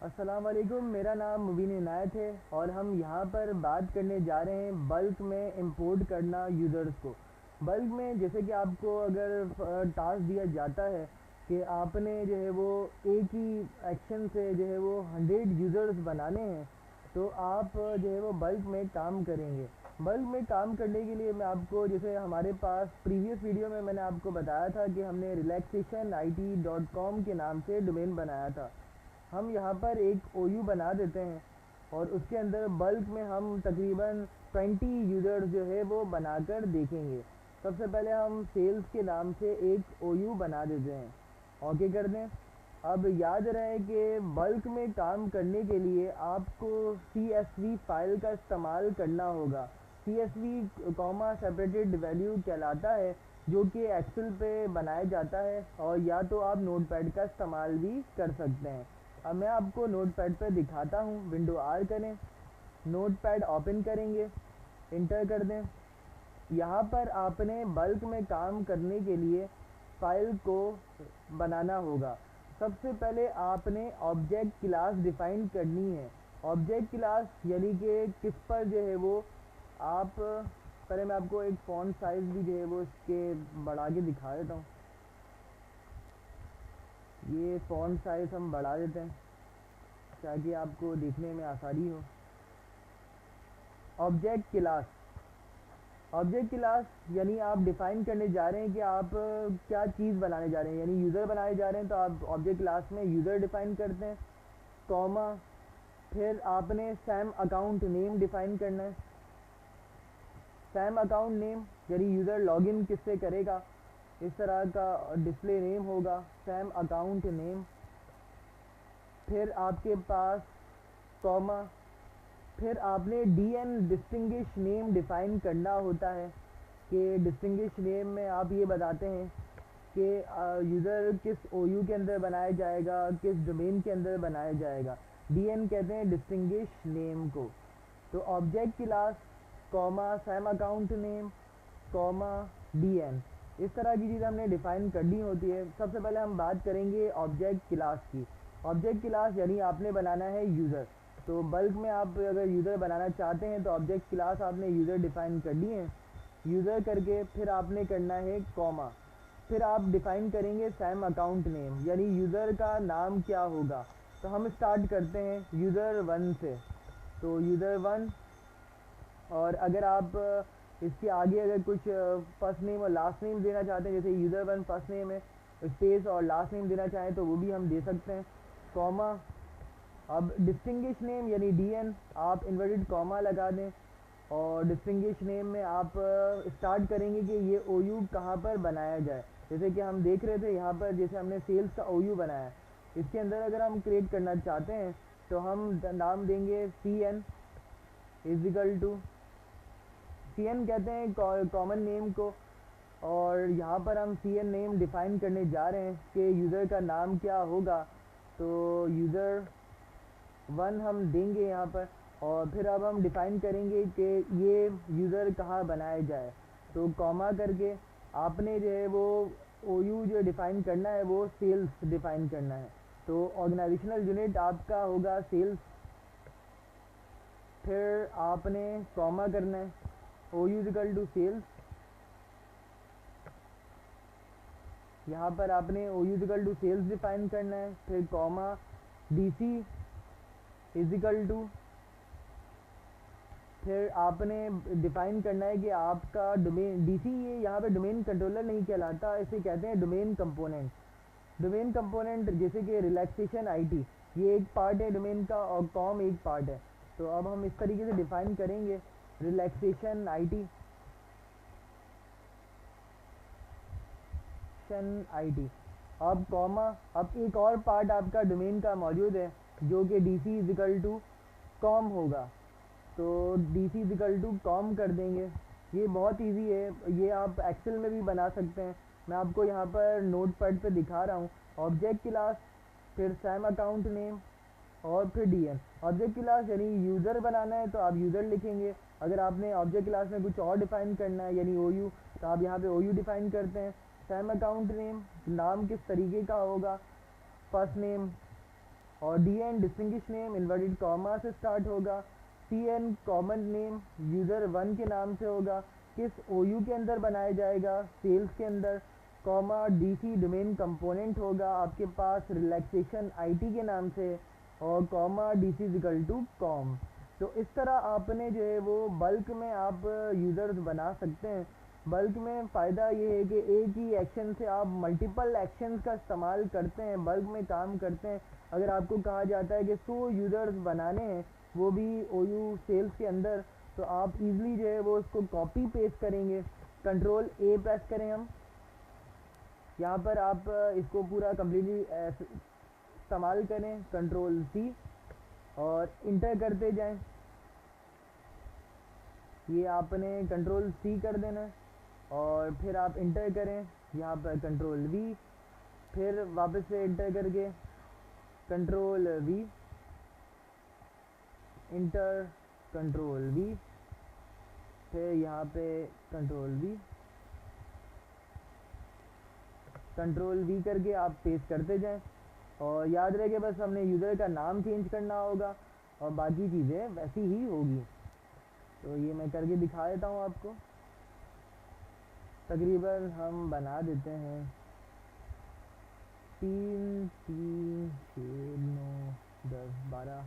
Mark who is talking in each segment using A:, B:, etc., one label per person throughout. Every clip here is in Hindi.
A: अस्सलाम वालेकुम। मेरा नाम मुबीन इनायत है और हम यहाँ पर बात करने जा रहे हैं बल्क में इंपोर्ट करना यूज़र्स को। बल्क में जैसे कि आपको अगर टास्क दिया जाता है कि आपने जो है वो एक ही एक्शन से जो है वो 100 यूज़र्स बनाने हैं, तो आप जो है वो बल्क में काम करेंगे। बल्क में काम करने के लिए मैं आपको, जैसे हमारे पास प्रीवियस वीडियो में मैंने आपको बताया था कि हमने relaxationit.com के नाम से डोमेन बनाया था। हम यहाँ पर एक OU बना देते हैं और उसके अंदर बल्क में हम तकरीबन 20 यूज़र्स जो है वो बनाकर देखेंगे। सबसे पहले हम सेल्स के नाम से एक OU बना देते हैं, ओके कर दें। अब याद रहे कि बल्क में काम करने के लिए आपको CSV फाइल का इस्तेमाल करना होगा। CSV कॉमा सेपरेटेड वैल्यू कहलाता है, जो कि एक्सेल पे बनाया जाता है, और या तो आप नोटपैड का इस्तेमाल भी कर सकते हैं। अब मैं आपको नोटपैड पर दिखाता हूँ। विंडो R करें, नोटपैड ओपन करेंगे, इंटर कर दें। यहाँ पर आपने बल्क में काम करने के लिए फ़ाइल को बनाना होगा। सबसे पहले आपने ऑब्जेक्ट क्लास डिफ़ाइन करनी है। ऑब्जेक्ट क्लास यानी कि किस पर जो है वो आप, पहले मैं आपको एक फ़ॉन्ट साइज़ भी जो है वो इसके बढ़ा के दिखा देता हूँ। ये फ़ॉन्ट साइज़ हम बढ़ा देते हैं ताकि आपको देखने में आसानी हो। ऑब्जेक्ट क्लास, ऑब्जेक्ट क्लास यानी आप डिफ़ाइन करने जा रहे हैं कि आप क्या चीज़ बनाने जा रहे हैं, यानी यूज़र बनाने जा रहे हैं, तो आप ऑब्जेक्ट क्लास में यूज़र डिफ़ाइन करते हैं, कॉमा, फिर आपने सैम अकाउंट नेम डिफ़ाइन करना है। सैम अकाउंट नेम यानी यूज़र लॉगिन किससे करेगा, इस तरह का डिस्प्ले नेम होगा, सैम अकाउंट नेम। फिर आपके पास कॉमा, फिर आपने DN डिस्टिंग्विश नेम डिफ़ाइन करना होता है कि डिस्टिंग्विश नेम में आप ये बताते हैं कि यूज़र किस OU के अंदर बनाया जाएगा, किस डोमेन के अंदर बनाया जाएगा। DN कहते हैं डिस्टिंग्विश नेम को। तो object class comma Sam account name comma DN, इस तरह की चीज़ हमने डिफ़ाइन करनी होती है। सबसे पहले हम बात करेंगे ऑब्जेक्ट क्लास की। ऑब्जेक्ट क्लास यानी आपने बनाना है यूज़र। तो बल्क में आप अगर यूज़र बनाना चाहते हैं तो ऑब्जेक्ट क्लास आपने यूज़र डिफ़ाइन करनी है। यूज़र करके फिर आपने करना है कॉमा, फिर आप डिफ़ाइन करेंगे सैम अकाउंट नेम यानी यूज़र का नाम क्या होगा। तो हम स्टार्ट करते हैं यूज़र 1 से, तो यूज़र 1, और अगर आप इसके आगे अगर कुछ फर्स्ट नेम और लास्ट नेम देना चाहते हैं, जैसे यूज़र 1 फर्स्ट नेम है, स्पेस और लास्ट नेम देना चाहें तो वो भी हम दे सकते हैं, कॉमा। अब डिस्टिंग्विश नेम यानी DN आप इन्वर्टेड कॉमा लगा दें, और डिस्टिंग्विश नेम में आप स्टार्ट करेंगे कि ये OU कहाँ पर बनाया जाए। जैसे कि हम देख रहे थे यहाँ पर, जैसे हमने सेल्स का OU बनाया, इसके अंदर अगर हम क्रिएट करना चाहते हैं तो हम नाम देंगे CN इजिकल टू, CN कहते हैं कॉमन नेम को, और यहाँ पर हम CN नेम डिफ़ाइन करने जा रहे हैं कि यूज़र का नाम क्या होगा। तो यूज़र 1 हम देंगे यहाँ पर, और फिर अब हम डिफ़ाइन करेंगे कि ये यूज़र कहाँ बनाया जाए। तो कॉमा करके आपने जो है वो OU जो डिफ़ाइन करना है वो सेल्स डिफ़ाइन करना है। तो ऑर्गेनाइजेशनल यूनिट आपका होगा सेल्स, फिर आपने कॉमा करना है OU इक्वल टू सेल्स, यहाँ पर आपने OU इक्वल टू सेल्स डिफ़ाइन करना है, फिर कॉमा DC इजिकल टू, फिर आपने डिफ़ाइन करना है कि आपका डोमेन DC, ये यहाँ पे डोमेन कंट्रोलर नहीं कहलाता, इसे कहते हैं डोमेन कंपोनेंट। डोमेन कंपोनेंट जैसे कि रिलैक्सेशन IT ये एक पार्ट है डोमेन का, और कॉम एक पार्ट है। तो अब हम इस तरीके से डिफ़ाइन करेंगे रिलैक्सेशन IT, अब कॉमा, अब एक और पार्ट आपका डोमेन का मौजूद है जो कि DC इजिकल टू कॉम होगा। तो DC इजिकल टू कॉम कर देंगे। ये बहुत इजी है, ये आप एक्सेल में भी बना सकते हैं। मैं आपको यहाँ पर नोटपैड पे दिखा रहा हूँ। ऑब्जेक्ट क्लास, फिर सैम अकाउंट नेम, और फिर DN। ऑब्जेक्ट क्लास यानी यूज़र बनाना है तो आप यूज़र लिखेंगे। अगर आपने ऑब्जेक्ट क्लास में कुछ और डिफ़ाइन करना है यानी OU, तो आप यहाँ पे OU डिफ़ाइन करते हैं। सैम अकाउंट नेम, नाम किस तरीके का होगा, फर्स्ट नेम और D N distinguish name inverted comma से स्टार्ट होगा। C N common name user 1 के नाम से होगा, किस ओ यू के अंदर बनाया जाएगा, सेल्स के अंदर, comma D C domain component होगा आपके पास रिलैक्सेशन आई टी के नाम से, और comma D C equal to com. तो इस तरह आपने जो है वो बल्क में आप यूज़र्स बना सकते हैं। बल्क में फ़ायदा ये है कि एक ही एक्शन से आप मल्टीपल एक्शंस का इस्तेमाल करते हैं, बल्क में काम करते हैं। अगर आपको कहा जाता है कि 100 यूज़र्स बनाने हैं, वो भी ओ यू सेल्स के अंदर, तो आप इजीली जो है वो उसको कॉपी पेस्ट करेंगे। कंट्रोल ए प्रेस करें हम, यहाँ पर आप इसको पूरा कम्प्लीटली इस्तेमाल करें, कंट्रोल सी, और इंटर करते जाएं। ये आपने कंट्रोल सी कर देना है और फिर आप इंटर करें, यहाँ पर कंट्रोल वी, फिर वापस से इंटर करके control we, inter, control we, फिर यहाँ पे कंट्रोल वी, कंट्रोल वी करके आप पेस्ट करते जाएं। और याद रहे कि बस हमने यूज़र का नाम चेंज करना होगा और बाकी चीज़ें वैसी ही होगी। तो ये मैं करके दिखा देता हूँ आपको। तकरीबन हम बना देते हैं 3 3 6 9 10 12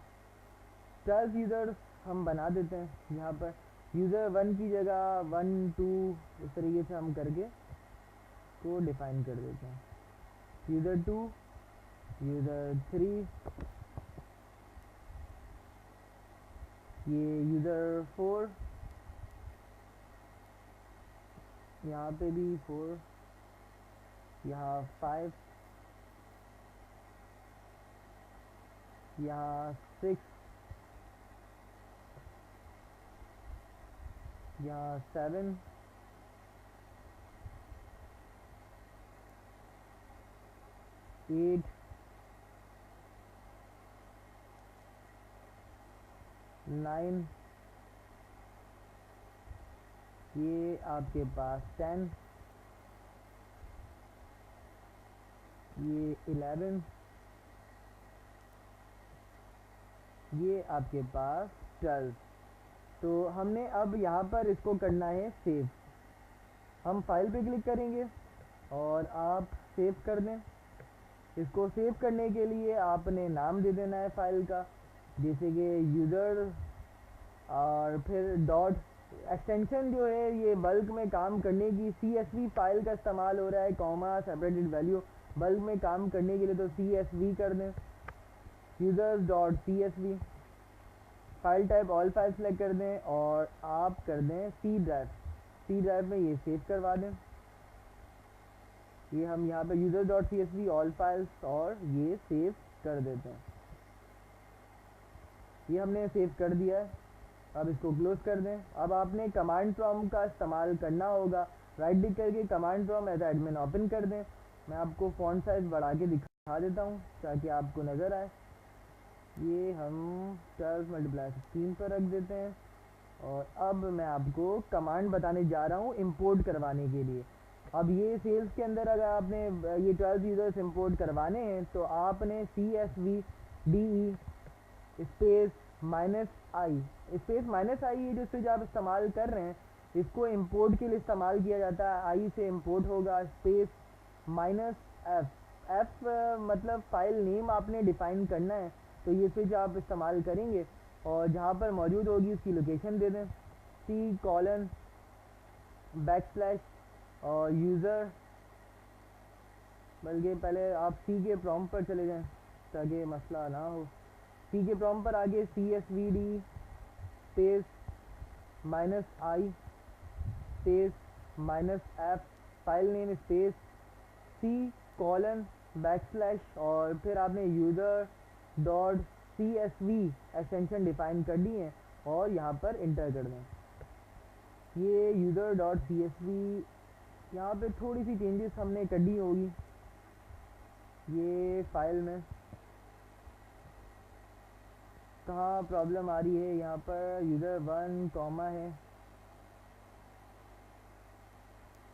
A: 12 यूज़र्स हम बना देते हैं। यहाँ पर यूज़र 1 की जगह 1 2 इस तरीके से हम करके को डिफ़ाइन कर देते हैं। यूज़र 2, यूज़र 3, ये यूज़र 4, यहाँ पे भी 4, यहाँ 5, यहाँ 6, यहाँ 7, 8, 9, ये आपके पास 10, ये 11, ये आपके पास 12। तो हमने अब यहाँ पर इसको करना है सेव। हम फाइल पे क्लिक करेंगे और आप सेव कर दें। इसको सेव करने के लिए आपने नाम दे देना है फाइल का, जैसे कि यूज़र, और फिर डॉट एक्सटेंशन जो है ये बल्क में काम करने की CSV फाइल का इस्तेमाल हो रहा है, कॉमा सेपरेटेड वैल्यू बल्क में काम करने के लिए, तो CSV कर दें, users dot CSV। File type all file select कर दें और आप कर दें सी ड्राइव में ये सेव करवा दें। ये हम यहाँ पे user dot CSV all files और ये सेव कर देते हैं। ये हमने सेव कर दिया है। अब इसको क्लोज कर दें। अब आपने कमांड प्रॉम्प्ट का इस्तेमाल करना होगा। राइट क्लिक करके command prompt as admin open कर दें। मैं आपको फ़ॉन्ट साइज़ बढ़ा के दिखा देता हूँ ताकि आपको नज़र आए। ये हम 12 × 16 पर रख देते हैं। और अब मैं आपको कमांड बताने जा रहा हूँ इंपोर्ट करवाने के लिए। अब ये सेल्स के अंदर अगर आपने ये 12 यूज़र्स इंपोर्ट करवाने हैं तो आपने CSV DE space -i space -i, ये जो स्विच आप इस्तेमाल कर रहे हैं इसको इंपोर्ट के लिए इस्तेमाल किया जाता है। आई से इंपोर्ट होगा, स्पेस -f मतलब फ़ाइल नेम आपने डिफ़ाइन करना है, तो ये स्विच आप इस्तेमाल करेंगे और जहाँ पर मौजूद होगी उसकी लोकेशन दे दें, C:\\, और यूज़र, बल्कि पहले आप C के प्रॉम्प्ट पर चले जाएं ताकि मसला ना हो। C के प्रॉम्प्ट पर आगे CSVD space -i space -f file name space C:\\, और फिर आपने user dot CSV extension define कर दी है और यहाँ पर इंटर कर दें। ये यूज़र डॉट CSV, यहाँ पे थोड़ी सी चेंजेस हमने कर दी होगी ये फाइल में। कहाँ प्रॉब्लम आ रही है, यहाँ पर यूज़र 1 कॉमा है,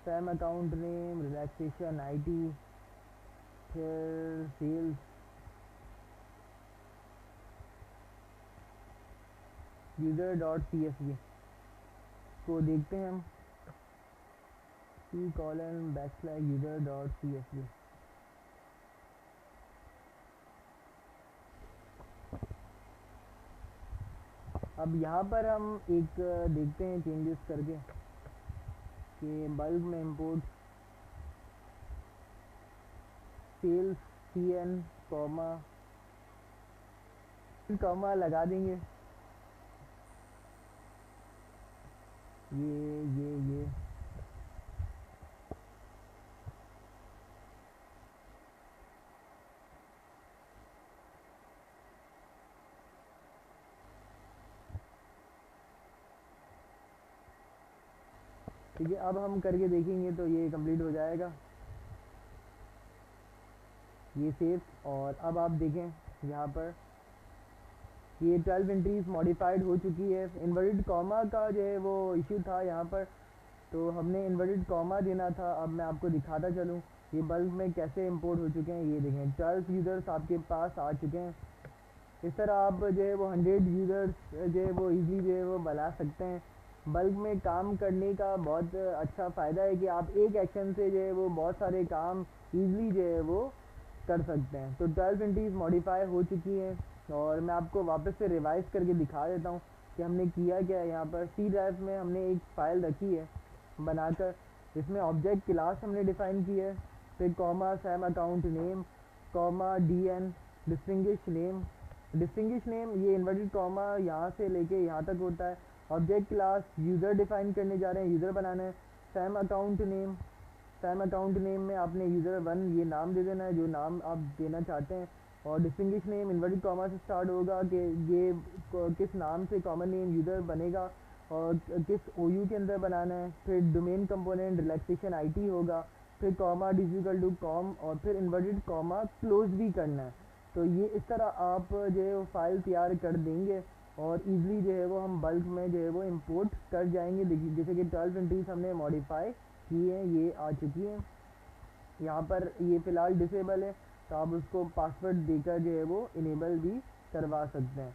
A: Sam account name, relaxation IT, फिर सेल्स, user.csv को देखते हैं हम, c:\user.csv। अब यहाँ पर हम एक देखते हैं चेंजेस करके कि बल्क में इंपोर्ट सेल्स cn कॉमा लगा देंगे, ये ठीक है। अब हम करके देखेंगे तो ये कंप्लीट हो जाएगा, ये सेव। और अब आप देखें यहाँ पर ये 12 एंट्रीज मॉडिफाइड हो चुकी है। इन्वर्टेड कॉमा का जो है वो इशू था यहाँ पर, तो हमने इन्वर्टेड कॉमा देना था। अब मैं आपको दिखाता चलूँ ये बल्क में कैसे इंपोर्ट हो चुके हैं। ये देखें 12 यूज़र्स आपके पास आ चुके हैं। इस तरह आप जो है वो 100 यूज़र्स जो है वो ईज़िली जो है वो बना सकते हैं। बल्क में काम करने का बहुत अच्छा फ़ायदा है कि आप एक एक्शन से जो है वो बहुत सारे काम ईज़िली जो है वो कर सकते हैं। तो 12 एंट्रीज मॉडिफाई हो चुकी हैं और मैं आपको वापस से रिवाइज़ करके दिखा देता हूँ कि हमने किया क्या है। यहाँ पर सी ड्राइव में हमने एक फ़ाइल रखी है बनाकर, इसमें ऑब्जेक्ट क्लास हमने डिफ़ाइन की है, फिर comma Sam account name comma dn distinguish name ये इन्वर्टेड कॉमा यहाँ से लेके यहाँ तक होता है। ऑब्जेक्ट क्लास यूज़र डिफ़ाइन करने जा रहे हैं, यूज़र बनाना है। सैम अकाउंट नेम में आपने यूज़र 1 ये नाम दे देना है जो नाम आप देना चाहते हैं। और डिस्टिंग्विश नेम इन्वर्टेड कॉमा से स्टार्ट होगा कि ये किस नाम से कॉमन नेम यूज़र बनेगा और किस OU के अंदर बनाना है। फिर डोमेन कंपोनेंट रिलैक्सेशन IT होगा, फिर कॉमा डिजिकल कॉम और फिर इन्वर्टेड कॉमा क्लोज भी करना है। तो ये इस तरह आप जो है वो फाइल तैयार कर देंगे और इजीली जो है वो हम बल्क में जो है वो इंपोर्ट कर जाएंगे। देखिए जैसे कि 12 एंट्रीज हमने मॉडिफाई की हैं, ये आ चुकी हैं। यहाँ पर ये फ़िलहाल डिसेबल है तो आप उसको पासवर्ड देकर जो है वो इनेबल भी करवा सकते हैं।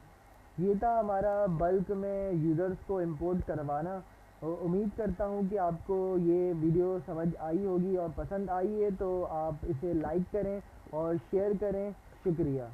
A: ये था हमारा बल्क में यूज़र्स को इंपोर्ट करवाना। उम्मीद करता हूँ कि आपको ये वीडियो समझ आई होगी और पसंद आई है तो आप इसे लाइक करें और शेयर करें। शुक्रिया।